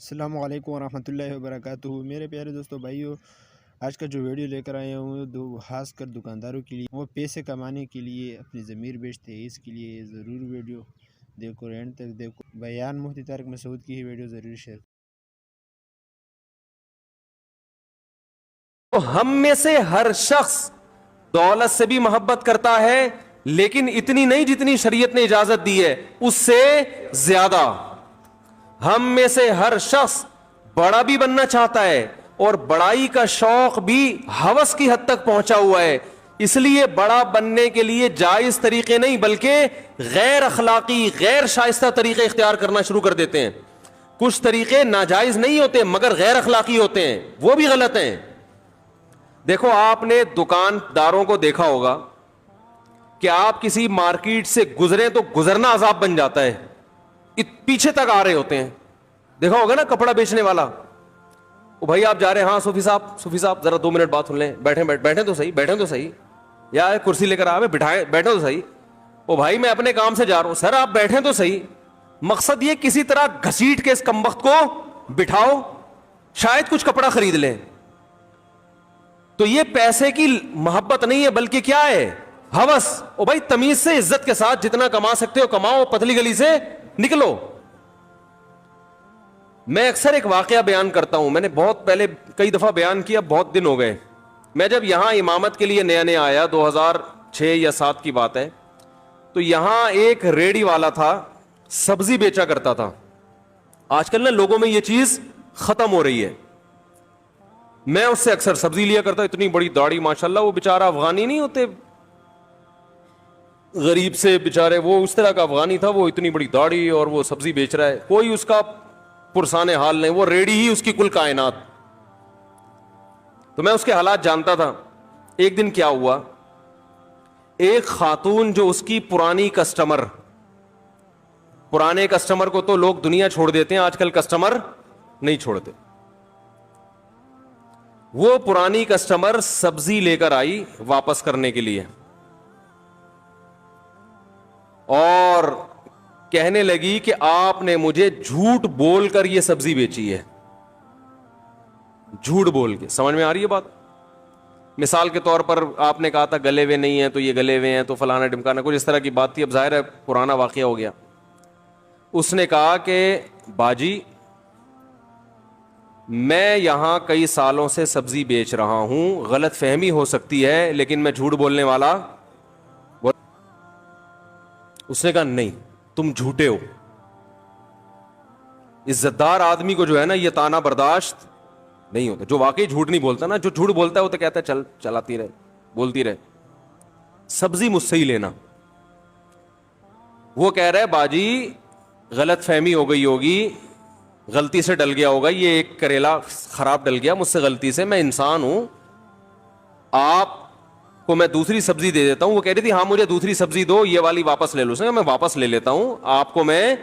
السلام علیکم ورحمۃ اللہ وبرکاتہ۔ میرے پیارے دوستو بھائیو، آج کا جو ویڈیو لے کر آئے ہوں خاص کر دکانداروں کے لیے، وہ پیسے کمانے کے لیے اپنی ضمیر بیچتے ہیں، اس کے لیے ضرور ویڈیو دیکھو، اینڈ تک دیکھو۔ بیان مفتی طارق مسعود کی ہی ویڈیو ضرور شیئر۔ تو ہم میں سے ہر شخص دولت سے بھی محبت کرتا ہے، لیکن اتنی نہیں جتنی شریعت نے اجازت دی ہے، اس سے زیادہ۔ ہم میں سے ہر شخص بڑا بھی بننا چاہتا ہے اور بڑائی کا شوق بھی ہوس کی حد تک پہنچا ہوا ہے، اس لیے بڑا بننے کے لیے جائز طریقے نہیں بلکہ غیر اخلاقی غیر شائستہ طریقے اختیار کرنا شروع کر دیتے ہیں۔ کچھ طریقے ناجائز نہیں ہوتے مگر غیر اخلاقی ہوتے ہیں، وہ بھی غلط ہیں۔ دیکھو، آپ نے دکانداروں کو دیکھا ہوگا کہ آپ کسی مارکیٹ سے گزریں تو گزرنا عذاب بن جاتا ہے، پیچھے تک آ رہے ہوتے ہیں۔ دیکھا ہوگا نا کپڑا بیچنے والا، او بھائی آپ جا رہے ہیں، ہاں صوفی صاحب ذرا 2 منٹ بات سن لیں، بیٹھیں تو صحیح، یا کرسی لے کر آئے، بیٹھیں تو صحیح۔ او بھائی میں اپنے کام سے جا رہا ہوں، سر آپ بیٹھیں تو صحیح۔ مقصد یہ کسی طرح گھسیٹ کے اس کمبخت کو بٹھاؤ، شاید کچھ کپڑا خرید لیں۔ تو یہ پیسے کی محبت نہیں ہے بلکہ کیا ہے؟ ہوس۔ او بھائی تمیز سے عزت کے ساتھ جتنا کما سکتے ہو کماؤ، پتلی گلی سے نکلو۔ میں اکثر ایک واقعہ بیان کرتا ہوں، میں نے بہت پہلے کئی دفعہ بیان کیا، بہت دن ہو گئے۔ میں جب یہاں امامت کے لیے نیا آیا، 2006 یا 7 کی بات ہے، تو یہاں ایک ریڑی والا تھا، سبزی بیچا کرتا تھا۔ آج کل نا لوگوں میں یہ چیز ختم ہو رہی ہے۔ میں اس سے اکثر سبزی لیا کرتا، اتنی بڑی داڑھی ماشاءاللہ، وہ بیچارہ افغانی نہیں ہوتے غریب سے بیچارے، وہ اس طرح کا افغانی تھا، وہ اتنی بڑی داڑھی اور وہ سبزی بیچ رہا ہے، کوئی اس کا پرسان حال نہیں، وہ ریڑی ہی اس کی کل کائنات۔ تو میں اس کے حالات جانتا تھا۔ ایک دن کیا ہوا، ایک خاتون جو اس کی پرانے کسٹمر کو تو لوگ دنیا چھوڑ دیتے ہیں، آج کل کسٹمر نہیں چھوڑتے، وہ پرانی کسٹمر سبزی لے کر آئی واپس کرنے کے لیے، اور کہنے لگی کہ آپ نے مجھے جھوٹ بول کر یہ سبزی بیچی ہے۔ جھوٹ بول کے، سمجھ میں آ رہی ہے بات؟ مثال کے طور پر آپ نے کہا تھا گلے ہوئے نہیں ہیں تو یہ گلے ہوئے ہیں، تو فلانا ڈمکانا، کچھ اس طرح کی بات تھی۔ اب ظاہر ہے پرانا واقعہ ہو گیا۔ اس نے کہا کہ باجی میں یہاں کئی سالوں سے سبزی بیچ رہا ہوں، غلط فہمی ہو سکتی ہے لیکن میں جھوٹ بولنے والا۔ اس نے کہا نہیں، تم جھوٹے ہو۔ عزت دار آدمی کو جو ہے نا یہ طعنہ برداشت نہیں ہوتا، جو واقعی جھوٹ نہیں بولتا نا، جو جھوٹ بولتا ہے وہ تو کہتا ہے چلاتی رہے، بولتی رہے، سبزی مجھ سے ہی لینا۔ وہ کہہ رہا ہے باجی غلط فہمی ہو گئی ہوگی، غلطی سے ڈل گیا ہوگا، یہ ایک کریلا خراب ڈل گیا مجھ سے غلطی سے، میں انسان ہوں، آپ کو میں دوسری سبزی دے دیتا ہوں۔ وہ کہہ رہی تھی ہاں مجھے دوسری سبزی دو، یہ والی واپس لے لو۔ اس نے کہا میں واپس لے لیتا ہوں، آپ کو میں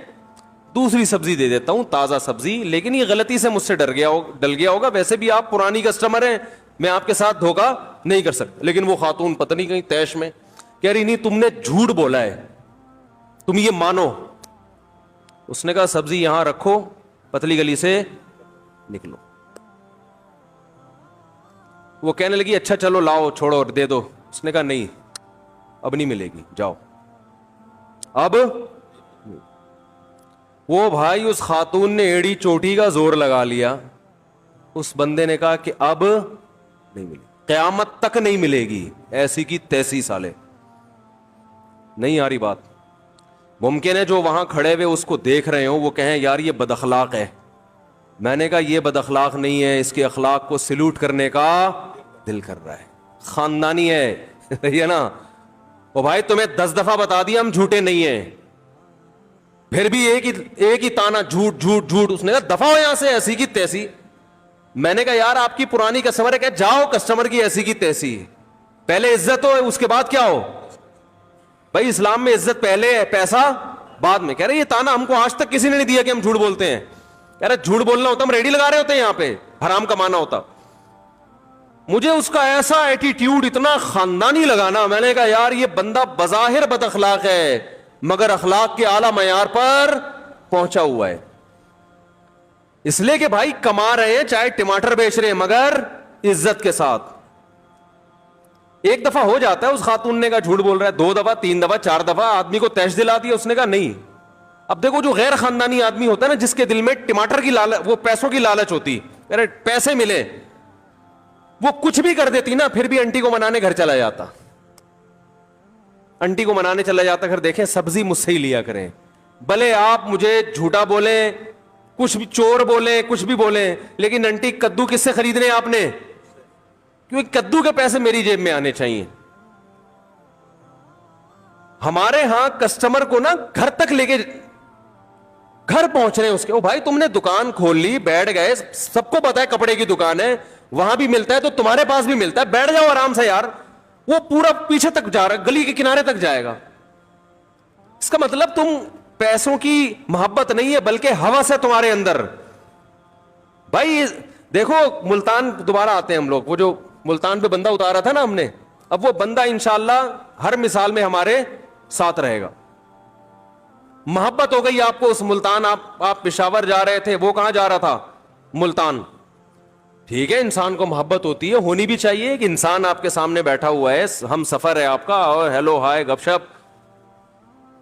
دوسری سبزی دے دیتا ہوں، تازہ سبزی، لیکن یہ غلطی سے مجھ سے ڈل گیا ہوگا، ویسے بھی آپ پرانی کسٹمر ہیں، میں آپ کے ساتھ دھوکا نہیں کر سکتا۔ لیکن وہ خاتون پتہ نہیں کہیں تیش میں کہہ رہی نہیں، تم نے جھوٹ بولا ہے، تم یہ مانو۔ اس نے کہا سبزی یہاں رکھو، پتلی گلی سے نکلو۔ وہ کہنے لگی اچھا چلو لاؤ، چھوڑو اور دے دو۔ اس نے کہا نہیں، اب نہیں ملے گی، جاؤ اب۔ وہ بھائی اس خاتون نے ایڑی چوٹی کا زور لگا لیا، اس بندے نے کہا کہ اب نہیں ملے، قیامت تک نہیں ملے گی، ایسی کی تیسی سالے۔ نہیں آ رہی بات؟ ممکن ہے جو وہاں کھڑے ہوئے اس کو دیکھ رہے ہوں، وہ کہیں یار یہ بد اخلاق ہے۔ میں نے کہا یہ بد اخلاق نہیں ہے، اس کے اخلاق کو سلوٹ کرنے کا دل کر رہا ہے، خاندانی ہے یہ نا۔ وہ بھائی تمہیں 10 دفعہ بتا دیا ہم جھوٹے نہیں ہیں، پھر بھی ایک ہی تانا جھوٹ جھوٹ جھوٹ۔ اس نے کہا دفعہ ہو یہاں سے، ایسی کی تیسی۔ میں نے کہا یار آپ کی پرانی کسٹمر ہے، کہ جاؤ کسٹمر کی ایسی کی تیسی، پہلے عزت ہو اس کے بعد کیا ہو؟ بھائی اسلام میں عزت پہلے ہے، پیسہ بعد میں۔ کہہ رہے یہ تانا ہم کو آج تک کسی نے نہیں دیا کہ ہم جھوٹ بولتے ہیں۔ کہہ رہے جھوٹ بولنا ہوتا ہم ریڈی لگا رہے ہوتے ہیں یہاں پہ، حرام کمانا ہوتا۔ مجھے اس کا ایسا ایٹیٹیوڈ اتنا خاندانی لگانا، میں نے کہا یار یہ بندہ بظاہر بد اخلاق ہے مگر اخلاق کے اعلی معیار پر پہنچا ہوا ہے۔ اس لیے کہ بھائی کما رہے ہیں, چاہے ٹماٹر بیچ رہے ہیں, مگر عزت کے ساتھ. ایک دفعہ ہو جاتا ہے, اس خاتون نے کہا جھوٹ بول رہا ہے, 2 دفعہ 3 دفعہ 4 دفعہ آدمی کو تیش دلا دیا, اس نے کہا نہیں. اب دیکھو جو غیر خاندانی آدمی ہوتا ہے نا, جس کے دل میں ٹماٹر کی لالچ, وہ پیسوں کی لالچ ہوتی, ارے پیسے ملے, وہ کچھ بھی کر دیتی نا, پھر بھی انٹی کو منانے گھر چلا جاتا, انٹی کو منانے چلا جاتا. گھر دیکھیں سبزی مجھ سے ہی لیا کریں, بھلے آپ مجھے جھوٹا بولیں, کچھ بھی چور بولیں, کچھ بھی بولیں, لیکن انٹی کدو کس سے خریدنے آپ نے, کیونکہ کدو کے پیسے میری جیب میں آنے چاہیے. ہمارے ہاں کسٹمر کو نا گھر تک لے کے, گھر پہنچ رہے ہیں اس کے, او بھائی تم نے دکان کھول لی, بیٹھ گئے, سب کو پتا ہے کپڑے کی دکان ہے, وہاں بھی ملتا ہے تو تمہارے پاس بھی ملتا ہے, بیٹھ جاؤ آرام سے یار. وہ پورا پیچھے تک جا رہا ہے, گلی کے کنارے تک جائے گا. اس کا مطلب تم پیسوں کی محبت نہیں ہے بلکہ ہوس ہے تمہارے اندر. بھائی دیکھو ملتان دوبارہ آتے ہیں ہم لوگ, وہ جو ملتان پہ بندہ اتارا تھا نا ہم نے, اب وہ بندہ انشاءاللہ ہر مثال میں ہمارے ساتھ رہے گا. محبت ہو گئی آپ کو اس ملتان, آپ پشاور جا رہے تھے, وہ کہاں جا رہا تھا, ملتان. ٹھیک ہے, انسان کو محبت ہوتی ہے, ہونی بھی چاہیے, کہ انسان آپ کے سامنے بیٹھا ہوا ہے, ہم سفر ہے آپ کا, اور ہیلو ہائے گپ شپ.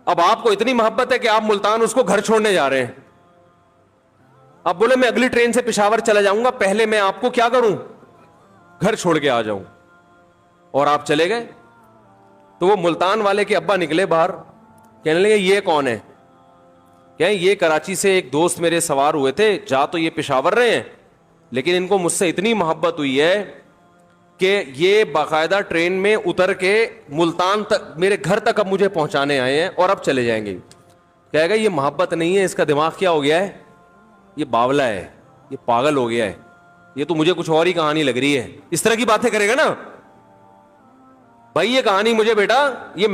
اب آپ کو اتنی محبت ہے کہ آپ ملتان اس کو گھر چھوڑنے جا رہے ہیں. اب بولے میں اگلی ٹرین سے پشاور چلا جاؤں گا, پہلے میں آپ کو کیا کروں, گھر چھوڑ کے آ جاؤں, اور آپ چلے گئے. تو وہ ملتان والے کے ابا نکلے باہر, کہنے لگے یہ کون ہے, کہ یہ کراچی سے ایک دوست میرے سوار ہوئے تھے, جا تو یہ پشاور رہے ہیں, لیکن ان کو مجھ سے اتنی محبت ہوئی ہے کہ یہ باقاعدہ ٹرین میں اتر کے ملتان تک, میرے گھر تک اب مجھے پہنچانے آئے ہیں, اور اب چلے جائیں گے. کہے گا یہ محبت نہیں ہے, اس کا دماغ کیا ہو گیا ہے, یہ باولا ہے, یہ پاگل ہو گیا ہے, یہ تو مجھے کچھ اور ہی کہانی لگ رہی ہے. اس طرح کی باتیں کرے گا نا. بھائی یہ کہانی مجھے بیٹا, یہ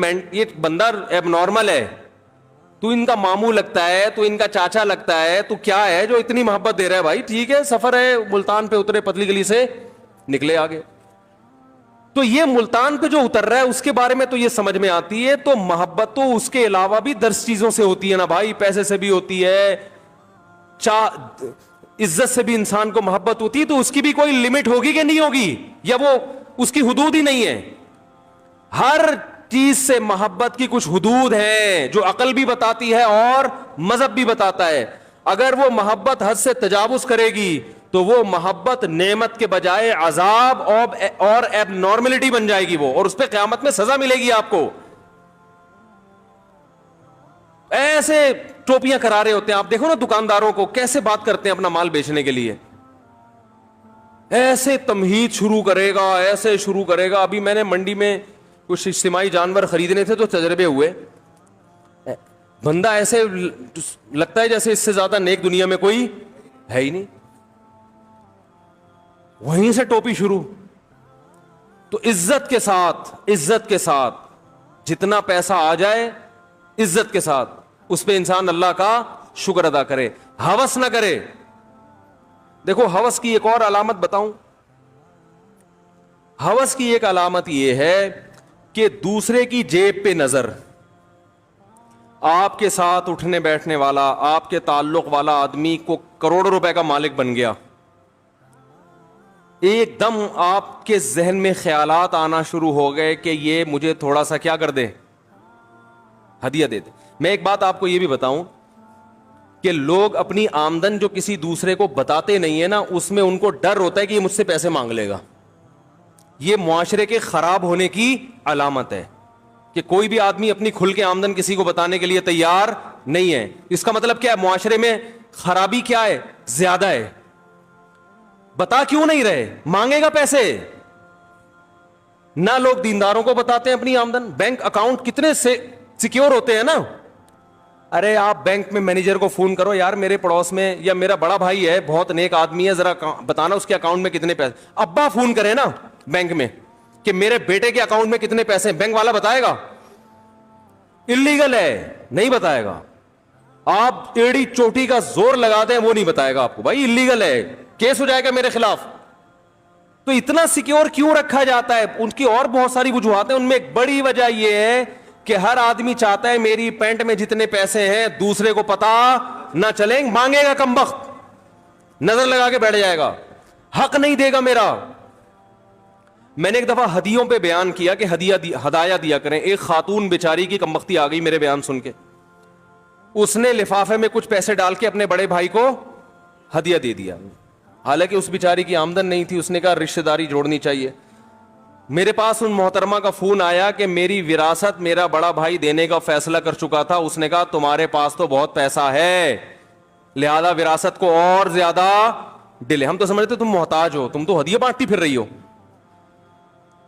بندہ ایب نارمل ہے, تو ان کا ماموں لگتا ہے, تو ان کا چاچا لگتا ہے, تو کیا ہے جو اتنی محبت دے رہا ہے. بھائی ٹھیک ہے, سفر ہے, ملتان پہ اترے, پتلی گلی سے نکلے آگے. تو یہ ملتان پہ جو اتر رہا ہے اس کے بارے میں تو یہ سمجھ میں آتی ہے. تو محبت تو اس کے علاوہ بھی 10 چیزوں سے ہوتی ہے نا بھائی, پیسے سے بھی ہوتی ہے, عزت سے بھی انسان کو محبت ہوتی ہے. تو اس کی بھی کوئی لمٹ ہوگی کہ نہیں ہوگی, یا وہ اس کی حدود ہی نہیں ہے. ہر چیز سے محبت کی کچھ حدود ہیں جو عقل بھی بتاتی ہے اور مذہب بھی بتاتا ہے. اگر وہ محبت حد سے تجاوز کرے گی تو وہ محبت نعمت کے بجائے عذاب اور ایب نارملٹی بن جائے گی وہ, اور اس پہ قیامت میں سزا ملے گی آپ کو. ایسے ٹوپیاں کرا رہے ہوتے ہیں, آپ دیکھو نا دکانداروں کو کیسے بات کرتے ہیں اپنا مال بیچنے کے لیے, ایسے تمہید شروع کرے گا, ایسے شروع کرے گا. ابھی میں نے منڈی میں کچھ اجتماعی جانور خریدنے تھے تو تجربے ہوئے, بندہ ایسے لگتا ہے جیسے اس سے زیادہ نیک دنیا میں کوئی ہے ہی نہیں. وہیں سے ٹوپی شروع. تو عزت کے ساتھ جتنا پیسہ آ جائے, عزت کے ساتھ اس پہ انسان اللہ کا شکر ادا کرے, ہوس نہ کرے. دیکھو ہوس کی ایک اور علامت بتاؤں. ہوس کی ایک علامت یہ ہے کہ دوسرے کی جیب پہ نظر. آپ کے ساتھ اٹھنے بیٹھنے والا, آپ کے تعلق والا آدمی کو کروڑوں روپے کا مالک بن گیا, ایک دم آپ کے ذہن میں خیالات آنا شروع ہو گئے کہ یہ مجھے تھوڑا سا کیا کر دے, ہدیہ دے دے. میں ایک بات آپ کو یہ بھی بتاؤں کہ لوگ اپنی آمدن جو کسی دوسرے کو بتاتے نہیں ہے نا, اس میں ان کو ڈر ہوتا ہے کہ یہ مجھ سے پیسے مانگ لے گا. یہ معاشرے کے خراب ہونے کی علامت ہے کہ کوئی بھی آدمی اپنی کھل کے آمدن کسی کو بتانے کے لیے تیار نہیں ہے. اس کا مطلب کیا ہے, معاشرے میں خرابی کیا ہے, زیادہ ہے. بتا کیوں نہیں رہے, مانگے گا پیسے. نہ لوگ دینداروں کو بتاتے ہیں اپنی آمدن. بینک اکاؤنٹ کتنے سے سیکیور ہوتے ہیں نا. ارے آپ بینک میں مینیجر کو فون کرو, یار میرے پڑوس میں یا میرا بڑا بھائی ہے, بہت نیک آدمی ہے, ذرا بتانا اس کے اکاؤنٹ میں کتنے پیسے. ابا فون کرے نا بینک میں کہ میرے بیٹے کے اکاؤنٹ میں کتنے پیسے ہیں, بینک والا بتائے گا؟ اللیگل ہے, نہیں بتائے گا. آپ ایڑی چوٹی کا زور لگا دیں وہ نہیں بتائے گا آپ کو, بھائی اللیگل ہے, کیس ہو جائے گا میرے خلاف. تو اتنا سیکیور کیوں رکھا جاتا ہے؟ ان کی اور بہت ساری وجوہات ہیں, ان میں ایک بڑی وجہ یہ ہے کہ ہر آدمی چاہتا ہے میری پینٹ میں جتنے پیسے ہیں دوسرے کو پتا نہ چلیں, مانگے گا کمبخت. نظر لگا کے بیٹھ جائے گا, حق نہیں دے گا میرا. میں نے ایک دفعہ ہدیوں پہ بیان کیا کہ ہدایہ دیا کریں. ایک خاتون بیچاری کی کمبختی آ گئی میرے بیان سن کے, اس نے لفافے میں کچھ پیسے ڈال کے اپنے بڑے بھائی کو ہدیہ دے دیا. حالانکہ اس بیچاری کی آمدن نہیں تھی. اس نے کہا رشتہ داری جوڑنی چاہیے. میرے پاس ان محترمہ کا فون آیا کہ میری وراثت میرا بڑا بھائی دینے کا فیصلہ کر چکا تھا. اس نے کہا تمہارے پاس تو بہت پیسہ ہے, لہذا وراثت کو اور زیادہ ڈیلے. ہم تو سمجھتے تم محتاج ہو, تم تو ہدیہ بانٹتی پھر رہی ہو.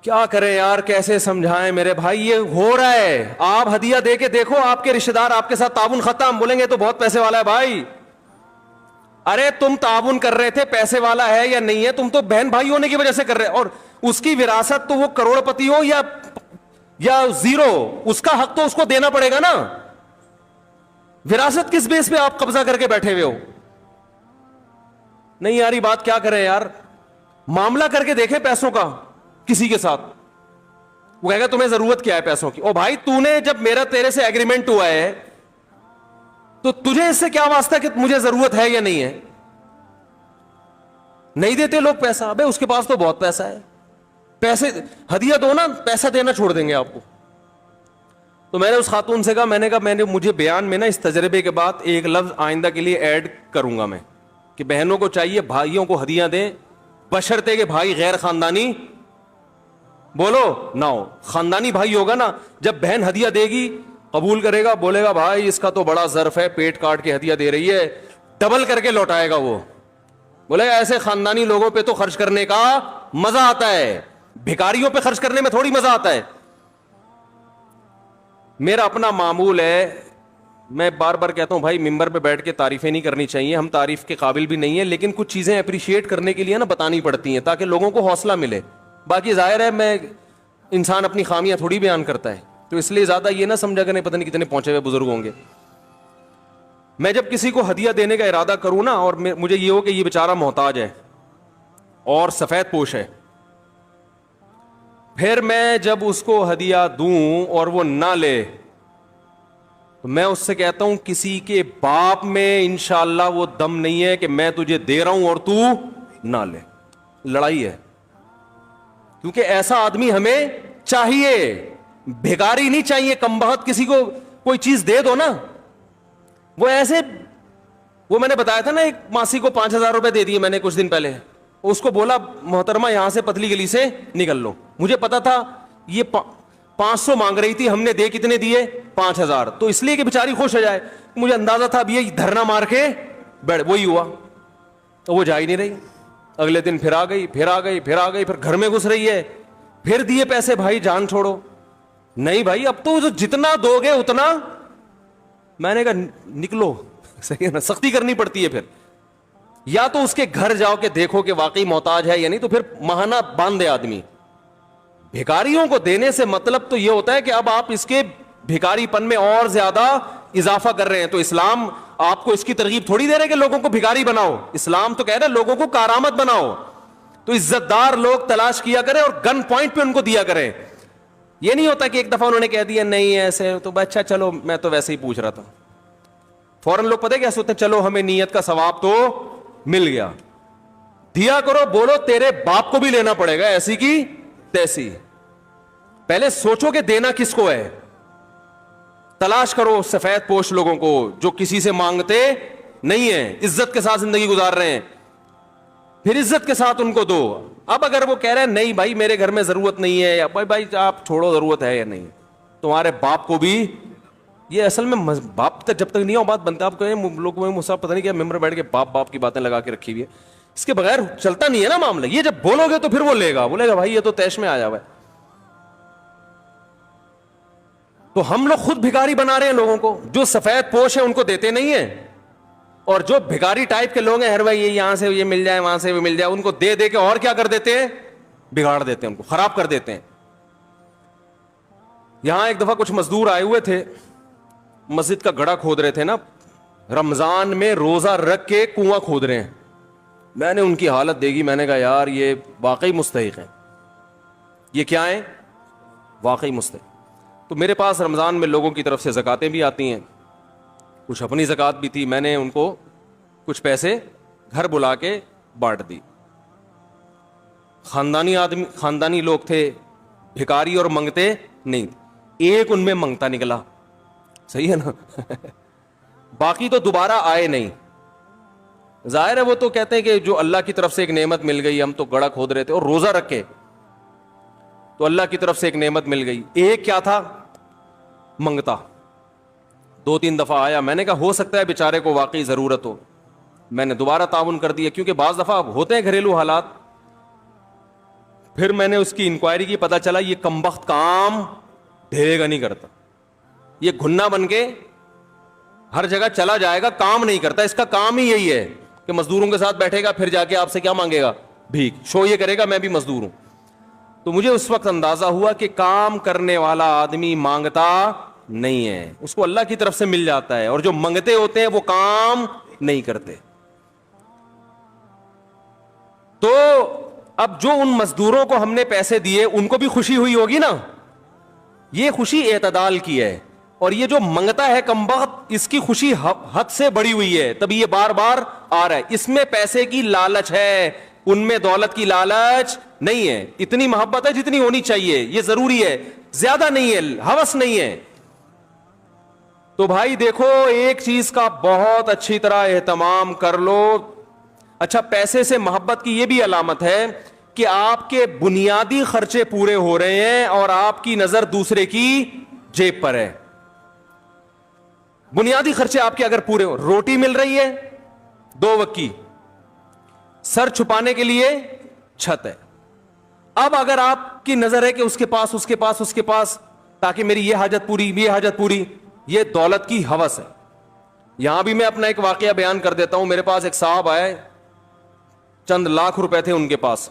کیا کریں یار, کیسے سمجھائیں میرے بھائی, یہ ہو رہا ہے. آپ ہدیہ دے کے دیکھو, آپ کے رشتہ دار آپ کے ساتھ تعاون ختم. بولیں گے تو بہت پیسے والا ہے بھائی. ارے تم تعاون کر رہے تھے, پیسے والا ہے یا نہیں ہے, تم تو بہن بھائی ہونے کی وجہ سے کر رہے. اور اس کی وراثت تو وہ کروڑ پتی ہو یا زیرو, اس کا حق تو اس کو دینا پڑے گا نا. وراثت کس بیس پہ آپ قبضہ کر کے بیٹھے ہوئے ہو؟ نہیں یار یہ بات کیا کریں یار. معاملہ کر کے دیکھیں پیسوں کا کسی کے ساتھ. وہ کہے گا تمہیں ضرورت کیا ہے پیسوں کی. او بھائی تو نے جب میرا تیرے سے ایگریمنٹ ہوا ہے تو تجھے اس سے کیا واسطہ کہ مجھے ضرورت ہے یا نہیں ہے. نہیں دیتے لوگ پیسہ. ابے اس کے پاس تو بہت پیسہ ہے, پیسے ہدیہ دو نا, پیسہ دینا چھوڑ دیں گے آپ کو. تو میں نے اس خاتون سے کہا, میں نے مجھے بیان میں نا اس تجربے کے بعد ایک لفظ آئندہ کے لیے ایڈ کروں گا میں, کہ بہنوں کو چاہیے بھائیوں کو ہدیہ دیں, بشرطے کہ بھائی غیر خاندانی بولو نہ ہو. خاندانی بھائی ہوگا نا, جب بہن ہدیہ دے گی قبول کرے گا, بولے گا بھائی اس کا تو بڑا ظرف ہے, پیٹ کاٹ کے ہدیہ دے رہی ہے, ڈبل کر کے لوٹائے گا. وہ بولے گا ایسے خاندانی لوگوں پہ تو خرچ کرنے کا مزہ آتا ہے, بھکاریوں پہ خرچ کرنے میں تھوڑی مزہ آتا ہے. میرا اپنا معمول ہے, میں بار بار کہتا ہوں بھائی ممبر پہ بیٹھ کے تعریفیں نہیں کرنی چاہیے, ہم تعریف کے قابل بھی نہیں ہیں, لیکن کچھ چیزیں اپریشیٹ کرنے کے لیے نا بتانی پڑتی ہیں تاکہ لوگوں کو حوصلہ ملے. باقی ظاہر ہے میں انسان اپنی خامیاں تھوڑی بیان کرتا ہے, تو اس لیے زیادہ یہ نہ سمجھا کریں پتہ نہیں کتنے پہنچے ہوئے بزرگ ہوں گے. میں جب کسی کو ہدیہ دینے کا ارادہ کروں نا, اور مجھے یہ ہو کہ یہ بیچارہ محتاج ہے اور سفید پوش ہے, پھر میں جب اس کو ہدیہ دوں اور وہ نہ لے تو میں اس سے کہتا ہوں کسی کے باپ میں انشاءاللہ وہ دم نہیں ہے کہ میں تجھے دے رہا ہوں اور تو نہ لے. لڑائی ہے, کیونکہ ایسا آدمی ہمیں چاہیے, بھیکاری نہیں چاہیے. کمبخت کسی کو کوئی چیز دے دو نا, وہ ایسے, وہ میں نے بتایا تھا نا ایک ماسی کو 5,000 روپے دے دیے میں نے کچھ دن پہلے. اس کو بولا محترمہ یہاں سے پتلی گلی سے نکل لو. مجھے پتا تھا یہ 500 مانگ رہی تھی, ہم نے دے کتنے دیے 5,000, تو اس لیے کہ بیچاری خوش ہو جائے. مجھے اندازہ تھا اب یہ دھرنا مار کے بیٹھ, وہی ہوا, تو وہ جا ہی نہیں رہی. اگلے دن پھر آ گئی, پھر گھر میں گھس رہی ہے, پھر دیے پیسے, بھائی جان چھوڑو. نہیں بھائی اب تو جتنا دو گے اتنا. میں نے کہا نکلو, صحیح ہے نا, سختی کرنی پڑتی ہے. پھر یا تو اس کے گھر جاؤ کہ دیکھو کہ واقعی محتاج ہے یا نہیں, تو پھر ماہانہ باندھ دے آدمی. بھکاریوں کو دینے سے مطلب تو یہ ہوتا ہے کہ اب آپ اس کے بھکاری پن میں اور زیادہ اضافہ کر رہے ہیں. تو اسلام آپ کو اس کی ترغیب تھوڑی دے رہے کہ لوگوں کو بھکاری بناؤ, اسلام تو کہہ رہے لوگوں کو کارآمد بناؤ. تو عزت دار لوگ تلاش کیا کریں اور گن پوائنٹ پہ ان کو دیا کریں. یہ نہیں ہوتا کہ ایک دفعہ انہوں نے کہہ دیا نہیں ایسے تو اچھا چلو میں تو ویسے ہی پوچھ رہا تھا, فوراً لوگ پتہ کیا سوچتے ہیں, چلو ہمیں نیت کا ثواب تو مل گیا. دیا کرو, بولو تیرے باپ کو بھی لینا پڑے گا ایسی کی تیسی. پہلے سوچو کہ دینا کس کو ہے. تلاش کرو سفید پوش لوگوں کو جو کسی سے مانگتے نہیں ہیں, عزت کے ساتھ زندگی گزار رہے ہیں, پھر عزت کے ساتھ ان کو دو. اب اگر وہ کہہ رہے ہیں نہیں بھائی میرے گھر میں ضرورت نہیں ہے, یا بھائی آپ چھوڑو ضرورت ہے یا نہیں, تمہارے باپ کو بھی. یہ اصل میں باپ تک جب تک نہیں ہو بات بنتا. آپ کہیں لوگ پتہ نہیں کیا ممبر بیٹھ کے باپ کی باتیں لگا کے رکھی ہوئی ہے, اس کے بغیر چلتا نہیں ہے نا معاملہ. یہ جب بولو گے تو پھر وہ لے گا, بولے گا بھائی یہ تو تیش میں آیا ہوا ہے. تو ہم لوگ خود بھکاری بنا رہے ہیں لوگوں کو. جو سفید پوش ہیں ان کو دیتے نہیں ہیں, اور جو بھکاری ٹائپ کے لوگ ہیں ہر بھائی یہاں سے یہ مل جائے وہاں سے بھی مل جائے, ان کو دے دے کے اور کیا کر دیتے ہیں, بگاڑ دیتے ہیں, ان کو خراب کر دیتے ہیں. یہاں ایک دفعہ کچھ مزدور آئے ہوئے تھے, مسجد کا گڑھا کھود رہے تھے نا, رمضان میں روزہ رکھ کے کنواں کھود رہے ہیں. میں نے ان کی حالت دیکھی, میں نے کہا یار یہ واقعی مستحق ہے, یہ کیا ہے واقعی مستحق. تو میرے پاس رمضان میں لوگوں کی طرف سے زکاتیں بھی آتی ہیں, کچھ اپنی زکات بھی تھی. میں نے ان کو کچھ پیسے گھر بلا کے بانٹ دی. خاندانی لوگ تھے, بھکاری اور منگتے نہیں, ایک ان میں منگتا نکلا. صحیح ہے نا. باقی تو دوبارہ آئے نہیں. ظاہر ہے وہ تو کہتے ہیں کہ جو اللہ کی طرف سے ایک نعمت مل گئی, ہم تو گڑھا کھود رہے تھے اور روزہ رکھے تو اللہ کی طرف سے ایک نعمت مل گئی. ایک کیا تھا, منگتا. 2-3 دفعہ آیا, میں نے کہا ہو سکتا ہے بیچارے کو واقعی ضرورت ہو, میں نے دوبارہ تعاون کر دیا, کیونکہ بعض دفعہ ہوتے ہیں گھریلو حالات. پھر میں نے اس کی انکوائری کی, پتا چلا یہ کمبخت کام ڈھیرے گا نہیں کرتا, یہ گھنا بن کے ہر جگہ چلا جائے گا, کام نہیں کرتا. اس کا کام ہی یہی ہے کہ مزدوروں کے ساتھ بیٹھے گا, پھر جا کے آپ سے کیا مانگے گا, بھیک. شو یہ کرے گا میں بھی مزدور ہوں. تو مجھے اس وقت اندازہ ہوا کہ کام کرنے والا آدمی مانگتا نہیں ہے, اس کو اللہ کی طرف سے مل جاتا ہے, اور جو منگتے ہوتے ہیں وہ کام نہیں کرتے. تو اب جو ان مزدوروں کو ہم نے پیسے دیے ان کو بھی خوشی ہوئی ہوگی نا, یہ خوشی اعتدال کی ہے. اور یہ جو منگتا ہے کمبخت, اس کی خوشی حد سے بڑی ہوئی ہے, تبھی یہ بار بار آ رہا ہے. اس میں پیسے کی لالچ ہے, ان میں دولت کی لالچ نہیں ہے. اتنی محبت ہے جتنی ہونی چاہیے, یہ ضروری ہے, زیادہ نہیں ہے, ہوس نہیں ہے. تو بھائی دیکھو, ایک چیز کا بہت اچھی طرح اہتمام کر لو. اچھا, پیسے سے محبت کی یہ بھی علامت ہے کہ آپ کے بنیادی خرچے پورے ہو رہے ہیں اور آپ کی نظر دوسرے کی جیب پر ہے. بنیادی خرچے آپ کے اگر پورے ہو, روٹی مل رہی ہے 2 وقت کی, سر چھپانے کے لیے چھت ہے. اب اگر آپ کی نظر ہے کہ اس کے پاس تاکہ میری یہ حاجت پوری, یہ دولت کی ہوس ہے. یہاں بھی میں اپنا ایک واقعہ بیان کر دیتا ہوں. میرے پاس ایک صاحب آئے, چند لاکھ روپے تھے ان کے پاس.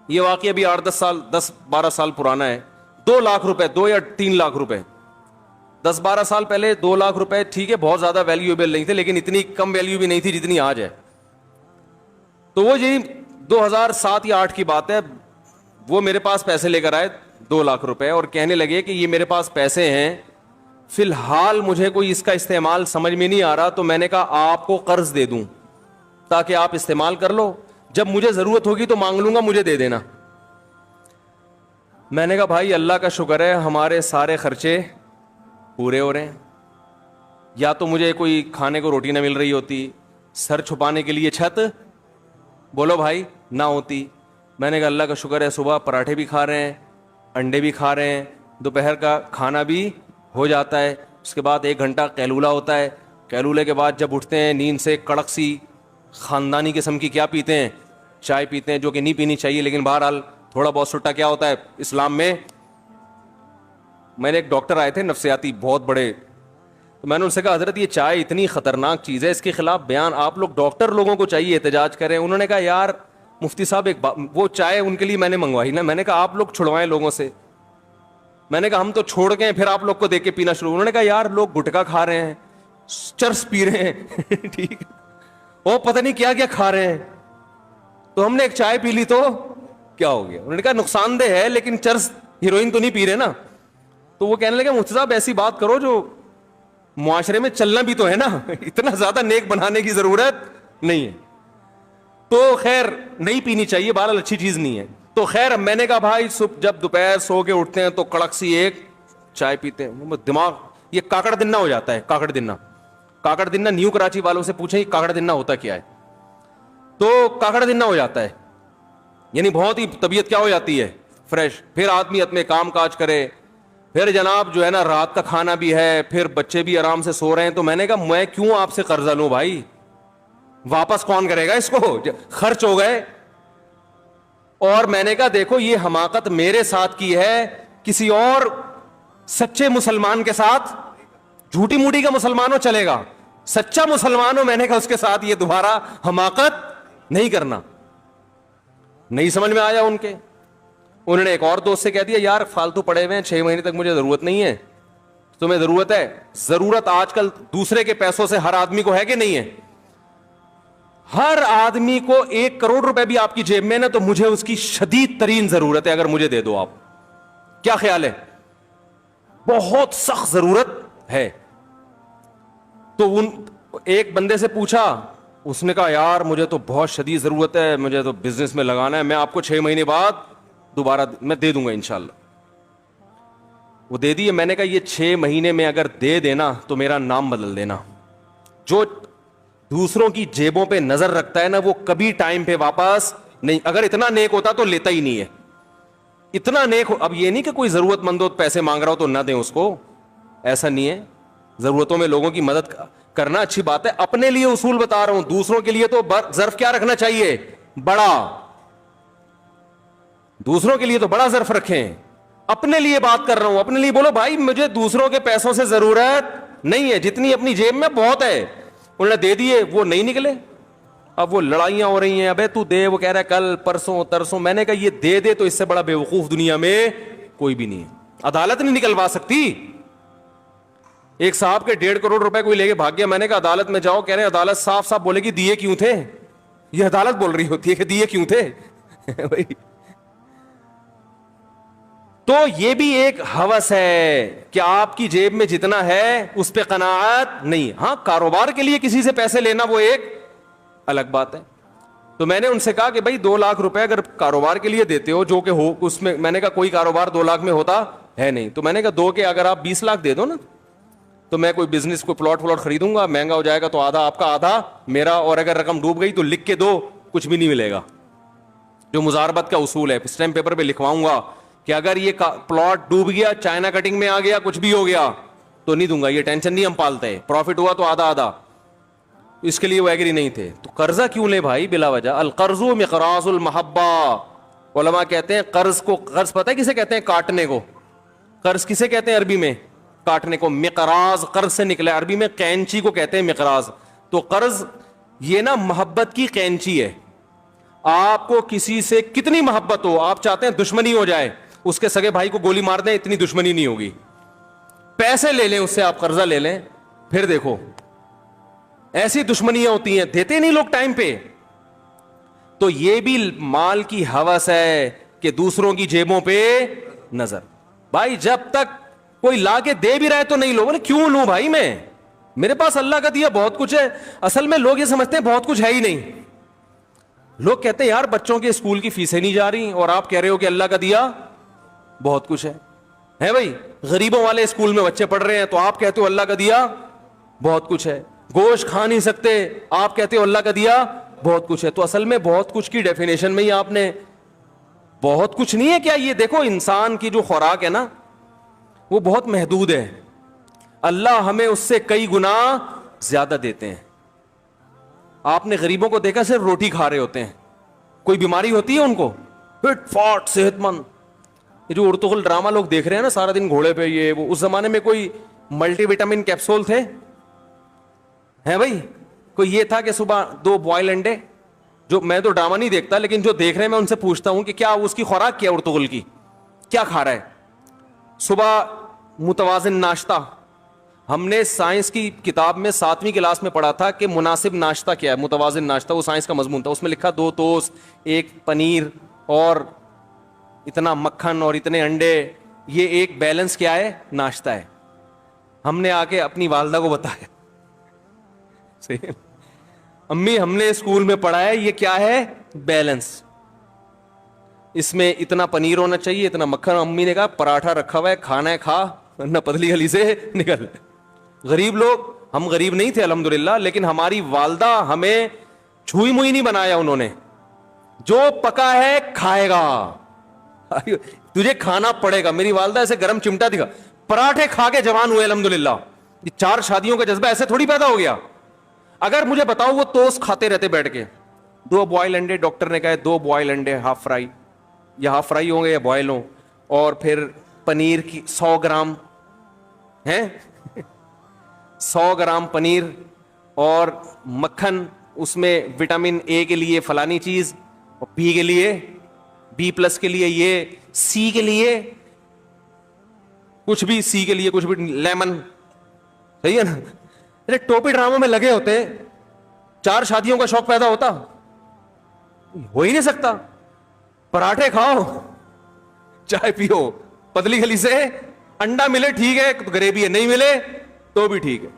یہ واقعہ بھی 10-12 سال پرانا ہے. 2 لاکھ روپے, 2 یا 3 لاکھ روپے, 10-12 سال پہلے 2 لاکھ روپے ٹھیک ہے بہت زیادہ ویلیویبل نہیں تھے, لیکن اتنی کم ویلیو بھی نہیں تھی جتنی آج ہے. تو وہ یہی 2007 یا 2008 کی بات ہے, وہ میرے پاس پیسے لے کر آئے 2 لاکھ روپے, اور کہنے لگے کہ یہ میرے پاس پیسے ہیں, فی الحال مجھے کوئی اس کا استعمال سمجھ میں نہیں آ رہا, تو میں نے کہا آپ کو قرض دے دوں تاکہ آپ استعمال کر لو, جب مجھے ضرورت ہوگی تو مانگ لوں گا, مجھے دے دینا. میں نے کہا بھائی اللہ کا شکر ہے ہمارے سارے خرچے پورے ہو رہے ہیں. یا تو مجھے کوئی کھانے کو روٹی نہ مل رہی ہوتی, سر چھپانے کے لیے چھت بولو بھائی نہ ہوتی. میں نے کہا اللہ کا شکر ہے صبح پراٹھے بھی کھا رہے ہیں, انڈے بھی کھا رہے ہیں, دوپہر کا کھانا بھی ہو جاتا ہے, اس کے بعد 1 گھنٹہ قیلولہ ہوتا ہے. قیلولے کے بعد جب اٹھتے ہیں نیند سے, کڑک سی خاندانی قسم کی کیا پیتے ہیں, چائے پیتے ہیں, جو کہ نہیں پینی چاہیے, لیکن بہرحال تھوڑا بہت سٹا کیا ہوتا ہے اسلام میں. میں نے ایک ڈاکٹر آئے تھے نفسیاتی بہت بڑے, تو میں نے ان سے کہا حضرت یہ چائے اتنی خطرناک چیز ہے, اس کے خلاف بیان آپ لوگ ڈاکٹر لوگوں کو چاہیے احتجاج کریں. انہوں نے کہا یار مفتی صاحب وہ چائے ان کے لیے میں نے منگوائی نا, میں نے کہا آپ لوگ چھڑوائیں لوگوں سے. میں نے کہا ہم تو چھوڑ گئے پھر آپ لوگ کو دیکھ کے پینا شروع. انہوں نے کہا یار لوگ گٹکا کھا رہے ہیں, چرس پی رہے ہیں ٹھیک, وہ پتہ نہیں کیا کیا کھا رہے ہیں, تو ہم نے ایک چائے پی لی تو کیا ہو گیا. انہوں نے کہا نقصان دہ ہے لیکن چرس ہیروئن تو نہیں پی رہے نا. تو وہ کہنے لگے مفتی صاحب ایسی بات کرو جو معاشرے میں چلنا بھی تو ہے نا, اتنا زیادہ نیک بنانے کی ضرورت نہیں ہے. تو خیر نہیں پینی چاہیے, بہرحال اچھی چیز نہیں ہے. تو خیر میں نے کہا بھائی جب دوپہر سو کے اٹھتے ہیں تو کڑک سی ایک چائے پیتے ہیں, دماغ یہ کاکڑ دنہ ہو جاتا ہے. کاکڑ دنہ نیو کراچی والوں سے پوچھیں کاکڑ دنہ ہوتا کیا ہے, تو کاکڑ دنہ ہو جاتا ہے, یعنی بہت ہی طبیعت کیا ہو جاتی ہے فریش. پھر آدمی اپنے کام کاج کرے, پھر جناب جو ہے نا رات کا کھانا بھی ہے, پھر بچے بھی آرام سے سو رہے ہیں. تو میں نے کہا میں کیوں آپ سے قرضہ لوں بھائی, واپس کون کرے گا اس کو, خرچ ہو گئے. اور میں نے کہا دیکھو یہ حماقت میرے ساتھ کی ہے, کسی اور سچے مسلمان کے ساتھ, جھوٹی موٹی کا مسلمان ہو چلے گا, سچا مسلمان ہو میں نے کہا اس کے ساتھ یہ دوبارہ حماقت نہیں کرنا. نہیں سمجھ میں آیا ان کے. انہوں نے ایک اور دوست سے کہہ دیا یار فالتو پڑے ہوئے ہیں, 6 مہینے تک مجھے ضرورت نہیں ہے, تمہیں ضرورت ہے. ضرورت آج کل دوسرے کے پیسوں سے ہر آدمی کو ہے کہ نہیں ہے, ہر آدمی کو 1 کروڑ روپے بھی آپ کی جیب میں نا تو مجھے اس کی شدید ترین ضرورت ہے, اگر مجھے دے دو آپ. کیا خیال ہے, بہت سخت ضرورت ہے. تو ایک بندے سے پوچھا اس نے کہا یار مجھے تو بہت شدید ضرورت ہے, مجھے تو بزنس میں لگانا ہے, میں آپ کو 6 مہینے بعد دوبارہ میں دے دوں گا انشاءاللہ. وہ دے دیے. میں نے کہا یہ 6 مہینے میں اگر دے دینا تو میرا نام بدل دینا. جو دوسروں کی جیبوں پہ نظر رکھتا ہے نا وہ کبھی ٹائم پہ واپس نہیں. اگر اتنا نیک ہوتا تو لیتا ہی نہیں ہے. اتنا نیک ہو. اب یہ نہیں کہ کوئی ضرورت مند ہو پیسے مانگ رہا ہو تو نہ دیں اس کو, ایسا نہیں ہے. ضرورتوں میں لوگوں کی مدد کرنا اچھی بات ہے. اپنے لیے اصول بتا رہا ہوں, دوسروں کے لیے تو ظرف کیا رکھنا چاہیے, بڑا. دوسروں کے لیے تو بڑا ظرف رکھیں. اپنے لیے بات کر رہا ہوں, اپنے لیے بولو بھائی مجھے دوسروں کے پیسوں سے ضرورت نہیں ہے, جتنی اپنی جیب میں بہت ہے. انہوں نے دے دیے, وہ نہیں نکلے. اب وہ لڑائیاں ہو رہی ہیں, ابے تو دے, وہ کہہ رہا ہے کل پرسوں ترسوں. میں نے کہا یہ دے دے تو اس سے بڑا بیوقوف دنیا میں کوئی بھی نہیں ہے. عدالت نہیں نکلوا سکتی. ایک صاحب کے 1.5 کروڑ روپے کوئی لے کے بھاگ گیا. میں نے کہا عدالت میں جاؤ. کہہ رہے عدالت صاف صاف بولے گی دیے کیوں تھے. یہ عدالت بول رہی ہوتی ہے کہ دیے کیوں تھے. تو یہ بھی ایک ہوس ہے کہ آپ کی جیب میں جتنا ہے اس پہ قناعت نہیں. ہاں کاروبار کے لیے کسی سے پیسے لینا وہ ایک الگ بات ہے. تو میں نے ان سے کہا کہ بھائی 2 لاکھ روپے اگر کاروبار کے لیے دیتے ہو جو کہ ہو اس میں, میں نے کہا کوئی کاروبار 2 لاکھ میں ہوتا ہے نہیں. تو میں نے کہا 2 کے اگر آپ 20 لاکھ دے دو نا تو میں کوئی بزنس کو پلاٹ خریدوں گا, مہنگا ہو جائے گا تو آدھا آپ کا آدھا میرا, اور اگر رقم ڈوب گئی تو لکھ کے دو, کچھ بھی نہیں ملے گا. جو مزاربت کا اصول ہے اسٹیمپ پیپر پہ لکھواؤں گا کہ اگر یہ پلاٹ ڈوب گیا, چائنا کٹنگ میں آ گیا, کچھ بھی ہو گیا تو نہیں دوں گا, یہ ٹینشن نہیں ہم پالتے. پروفٹ ہوا تو آدھا آدھا. اس کے لیے وہ ایگری نہیں تھے. تو قرضہ کیوں لے بھائی بلا وجہ. القرض مقراض المحبہ. علماء کہتے ہیں قرض کو, قرض پتہ ہے کسے کہتے ہیں, کاٹنے کو. قرض کسے کہتے ہیں عربی میں, کاٹنے کو. مقراض قرض سے نکلا, عربی میں قینچی کو کہتے ہیں مقراض. تو قرض یہ نا محبت کی قینچی ہے. آپ کو کسی سے کتنی محبت ہو, آپ چاہتے ہیں دشمنی ہو جائے, اس کے سگے بھائی کو گولی مار دیں, اتنی دشمنی نہیں ہوگی. پیسے لے لیں اس سے, آپ قرضہ لے لیں, پھر دیکھو ایسی دشمنیاں ہوتی ہیں, دیتے نہیں لوگ ٹائم پہ. تو یہ بھی مال کی ہوس ہے کہ دوسروں کی جیبوں پہ نظر. بھائی جب تک کوئی لا کے دے بھی رہا ہے تو نہیں لو. کیوں لوں بھائی, میں میرے پاس اللہ کا دیا بہت کچھ ہے. اصل میں لوگ یہ سمجھتے ہیں بہت کچھ ہے ہی نہیں. لوگ کہتے ہیں یار بچوں کے اسکول کی فیسیں نہیں جا رہی, اور آپ کہہ رہے ہو کہ اللہ کا دیا بہت کچھ ہے بھائی. غریبوں والے اسکول میں بچے پڑھ رہے ہیں تو آپ کہتے ہو اللہ کا دیا بہت کچھ ہے. گوشت کھا نہیں سکتے, آپ کہتے ہو اللہ کا دیا بہت کچھ ہے. تو اصل میں بہت کچھ کی ڈیفینیشن میں ہی آپ نے بہت کچھ نہیں ہے کیا. یہ دیکھو انسان کی جو خوراک ہے نا وہ بہت محدود ہے. اللہ ہمیں اس سے کئی گنا زیادہ دیتے ہیں. آپ نے غریبوں کو دیکھا صرف روٹی کھا رہے ہوتے ہیں, کوئی بیماری ہوتی ہے ان کو, فٹ فاٹ صحت مند. یہ جو ارطغرل ڈرامہ لوگ دیکھ رہے ہیں نا سارا دن گھوڑے پہ, یہ وہ, اس زمانے میں کوئی ملٹی وٹامن کیپسول تھے ہیں بھائی. کوئی یہ تھا کہ صبح 2 بوائل انڈے, جو میں تو ڈرامہ نہیں دیکھتا لیکن جو دیکھ رہے ہیں میں ان سے پوچھتا ہوں کہ کیا اس کی خوراک کیا ارطغرل کی, کیا کھا رہا ہے. صبح متوازن ناشتہ. ہم نے سائنس کی کتاب میں 7ویں کلاس میں پڑھا تھا کہ مناسب ناشتہ کیا ہے, متوازن ناشتہ, وہ سائنس کا مضمون تھا. اس میں لکھا 2 ٹوسٹ, 1 پنیر اور اتنا مکھن اور اتنے انڈے, یہ ایک بیلنس کیا ہے, ناشتہ ہے. ہم نے آ کے اپنی والدہ کو بتایا, امی ہم نے اسکول میں پڑھا ہے یہ کیا ہے, بیلنس, اس میں اتنا پنیر ہونا چاہیے, اتنا مکھن. امی نے کہا پراٹھا رکھا ہوا ہے, کھانا ہے کھا, ورنہ پتلی گلی سے نکل. غریب لوگ, ہم غریب نہیں تھے الحمدللہ, لیکن ہماری والدہ ہمیں چھوئی موئی نہیں بنایا. انہوں نے جو پکا ہے کھائے گا, تجھے کھانا پڑے گا. میری والدہ ایسے گرم چمٹا دکھا, پراٹھے کھا کے جوان ہوئے الحمدللہ. 4 شادیوں کا جذبہ ایسے تھوڑی پیدا ہو گیا. اگر مجھے بتاؤ وہ توست کھاتے رہتے بیٹھ کے. 2 بوائل انڈے, ڈاکٹر نے کہا 2 بوائل انڈے ہاف فرائی, یا ہاف فرائی ہوں گے یا بوائل ہوں, اور پھر پنیر کی 100 گرام ہیں 100 گرام پنیر, اور مکھن, اس میں وٹامن اے کے لیے فلانی چیز, اور بی کے لیے B+ کے لیے یہ, سی کے لیے کچھ بھی, سی کے لیے کچھ بھی, لیمن. صحیح ہے نا. ارے ٹوپی ڈراموں میں لگے ہوتے, 4 شادیوں کا شوق پیدا ہوتا, ہو ہی نہیں سکتا. پراٹھے کھاؤ, چائے پیو, پتلی گلی سے, انڈا ملے ٹھیک ہے, گریوی ہے, نہیں ملے تو بھی ٹھیک ہے.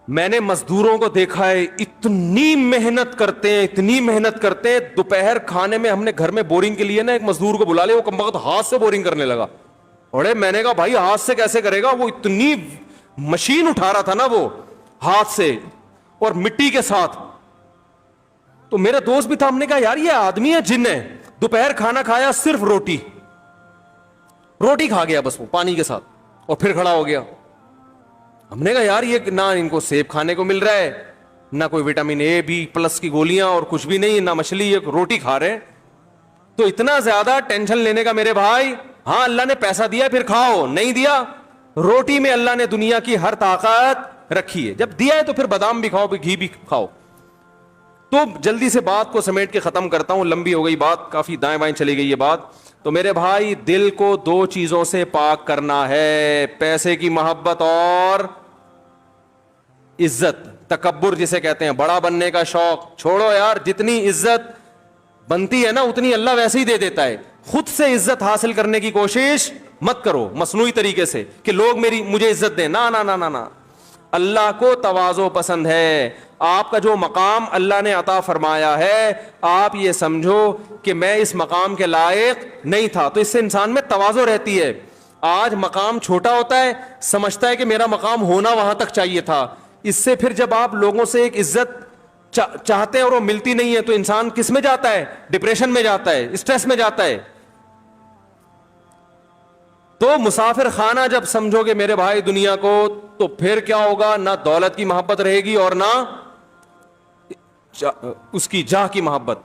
میں نے مزدوروں کو دیکھا ہے اتنی محنت کرتے ہیں، اتنی محنت کرتے ہیں. دوپہر کھانے میں ہم نے گھر میں بورنگ کے لیے نا ایک مزدور کو بلا لیا، وہ کم وقت ہاتھ سے بورنگ کرنے لگا. اور میں نے کہا بھائی ہاتھ سے کیسے کرے گا، وہ اتنی مشین اٹھا رہا تھا نا وہ ہاتھ سے اور مٹی کے ساتھ. تو میرا دوست بھی تھا، ہم نے کہا یار یہ آدمی ہے جن ہے. دوپہر کھانا کھایا صرف روٹی کھا گیا بس وہ پانی کے ساتھ، اور پھر کھڑا ہو گیا. ہم نے کہا یار یہ نہ ان کو سیب کھانے کو مل رہا ہے، نہ کوئی وٹامن اے بی پلس کی گولیاں اور کچھ بھی نہیں، نہ مچھلی، ایک روٹی کھا رہے ہیں. تو اتنا زیادہ ٹینشن لینے کا میرے بھائی، ہاں اللہ نے پیسہ دیا پھر کھاؤ، نہیں دیا روٹی میں اللہ نے دنیا کی ہر طاقت رکھی ہے، جب دیا ہے تو پھر بادام بھی کھاؤ، گھی بھی کھاؤ. تو جلدی سے بات کو سمیٹ کے ختم کرتا ہوں، لمبی ہو گئی بات، کافی دائیں بائیں چلی گئی یہ بات. تو میرے بھائی دل کو دو چیزوں سے پاک کرنا ہے، پیسے کی محبت اور عزت. تکبر جسے کہتے ہیں، بڑا بننے کا شوق چھوڑو یار، جتنی عزت بنتی ہے نا اتنی اللہ ویسے ہی دے دیتا ہے. خود سے عزت حاصل کرنے کی کوشش مت کرو مصنوعی طریقے سے کہ لوگ مجھے عزت دیں، نہ نہ نہ نہ. اللہ کو تواضع پسند ہے. آپ کا جو مقام اللہ نے عطا فرمایا ہے، آپ یہ سمجھو کہ میں اس مقام کے لائق نہیں تھا، تو اس سے انسان میں تواضع رہتی ہے. آج مقام چھوٹا ہوتا ہے، سمجھتا ہے کہ میرا مقام ہونا وہاں تک چاہیے تھا. اس سے پھر جب آپ لوگوں سے ایک عزت چاہتے ہیں اور وہ ملتی نہیں ہے تو انسان کس میں جاتا ہے؟ ڈپریشن میں جاتا ہے، اسٹریس میں جاتا ہے. تو مسافر خانہ جب سمجھو گے میرے بھائی دنیا کو، تو پھر کیا ہوگا؟ نہ دولت کی محبت رہے گی اور نہ اس کی جاہ کی محبت.